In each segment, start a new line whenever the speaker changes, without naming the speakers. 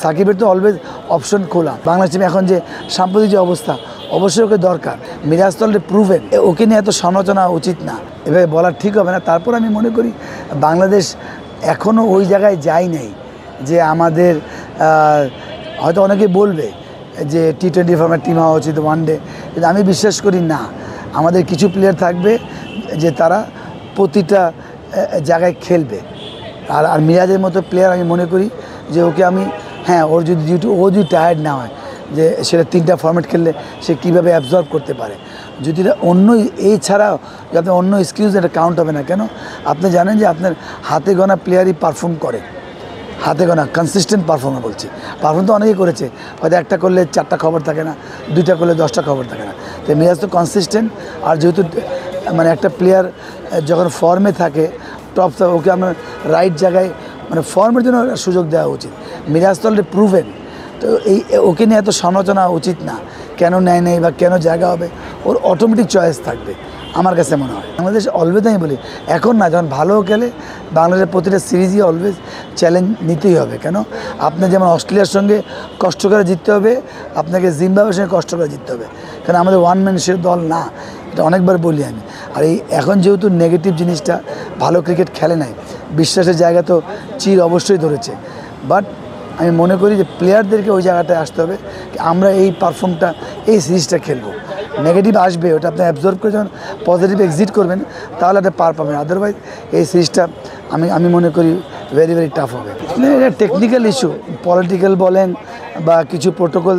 সাকিবের তো always option খোলা। বাংলাদেশ টিমে এখন যে সাম্প্রতিক যে অবস্থা, অবশ্যই ওকে দরকার। মিরাজ তো অলরেডি প্রুভেন, ওকে নিয়ে এত সমালোচনা উচিত না, এভাবে বলা ঠিক হবে না। তারপর আমি মনে করি বাংলাদেশ এখনও ওই জায়গায় যায় নাই যে আমাদের হয়তো অনেকে বলবে যে টি-20 ফর্মের টিম হওয়া উচিত, ওয়ানডে, কিন্তু আমি বিশ্বাস করি না। আমাদের কিছু প্লেয়ার থাকবে যে তারা প্রতিটা জায়গায় খেলবে। আর মিরাজের মতো প্লেয়ার আমি মনে করি যে ওকে আমি, হ্যাঁ, ওর যদি টায়ার্ড না হয়, যে সেটা 3টা ফর্ম্যাট খেললে সে কীভাবে অ্যাবজর্ব করতে পারে। যদি অন্য এই ছাড়াও যাতে অন্য এক্সকিউজ এটা কাউন্ট হবে না। কেন আপনি জানেন যে আপনার হাতে গোনা প্লেয়ারই পারফর্ম করে, হাতে গোনা কনসিস্টেন্ট পারফর্মার বলছি। পারফর্ম তো অনেকেই করেছে, হয়তো একটা করলে 4টা খবর থাকে না, 2টা করলে 10টা খবর থাকে না। তো মিরাজ তো কনসিস্টেন্ট। আর যেহেতু মানে একটা প্লেয়ার যখন ফর্মে থাকে, টপ, ওকে আমরা রাইট জায়গায় মানে ফর্মের জন্য সুযোগ দেওয়া উচিত। মিরাজ তো অলরেডি প্রুভেন, তো ওকে নিয়ে এত সমালোচনা উচিত না। কেন নেয় নেই বা কেন জায়গা হবে, ওর অটোমেটিক চয়েস থাকবে আমার কাছে মনে হয়। বাংলাদেশ অলওয়েজ, আমি বলি এখন না, যখন ভালো খেলে বাংলাদেশের প্রতিটা সিরিজই অলওয়েজ চ্যালেঞ্জ নিতেই হবে। কেন আপনার যেমন অস্ট্রেলিয়ার সঙ্গে কষ্ট করে জিততে হবে, আপনাকে জিম্বাবুয়ের সঙ্গে কষ্ট করে জিততে হবে। কারণ আমাদের ওয়ান ম্যান সে দল না, এটা অনেকবার বলি আমি। আর এই এখন যেহেতু নেগেটিভ জিনিসটা, ভালো ক্রিকেট খেলে নাই, বিশ্বাসের জায়গা তো চির অবশ্যই ধরেছে। বাট আমি মনে করি যে প্লেয়ারদেরকে ওই জায়গাটায় আসতে হবে, আমরা এই পারফর্মটা, এই সিরিজটা খেলবো। নেগেটিভ আসবে, ওটা আপনি অ্যাবজর্ভ করে যখন পজিটিভ এক্সিট করবেন, তাহলে একটা পার পাবেন। আদারওয়াইজ এই সিরিজটা আমি মনে করি ভেরি ভেরি টাফ হবে। এটা টেকনিক্যাল ইস্যু, পলিটিক্যাল বলেন বা কিছু প্রোটোকল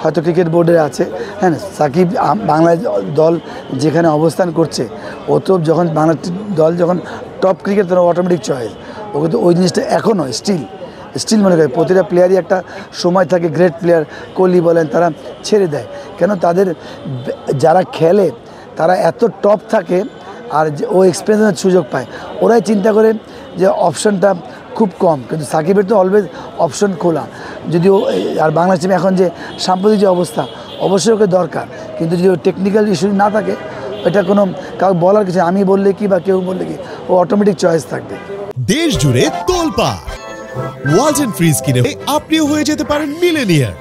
হয়তো ক্রিকেট বোর্ডের আছে। হ্যাঁ, সাকিব বাংলাদেশ দল যেখানে অবস্থান করছে, ও তো যখন বাংলা দল যখন টপ ক্রিকেট, তখন অটোমেটিক চয়েস। ওকে তো ওই জিনিসটা এখনও স্টিল মনে করি প্রতিটা প্লেয়ারই একটা সময় থাকে, গ্রেট প্লেয়ার কোহলি বলেন, তারা ছেড়ে দেয়। কেন তাদের যারা খেলে তারা এত টপ থাকে, আর যে ও এক্সপিরিয়েন্সের সুযোগ পায়, ওরাই চিন্তা করে যে অপশানটা খুব কম। কিন্তু সাকিবের তো অলওয়েজ অপশন খোলা। যদিও আর বাংলাদেশ টিমে এখন যে সাম্প্রতিক যে অবস্থা, অবশ্যই ওকে দরকার। কিন্তু যদি টেকনিক্যাল ইস্যু না থাকে, এটা কোনো কাউকে বলার কিছু, আমি বললে কি বা কেউ বললে কি, ও অটোমেটিক চয়েস থাকবে।
দেশ জুড়ে তোলপাড় ওয়ালটন ফ্রিজ কিনে আপনিও হয়ে যেতে পারেন মিলেনিয়ার।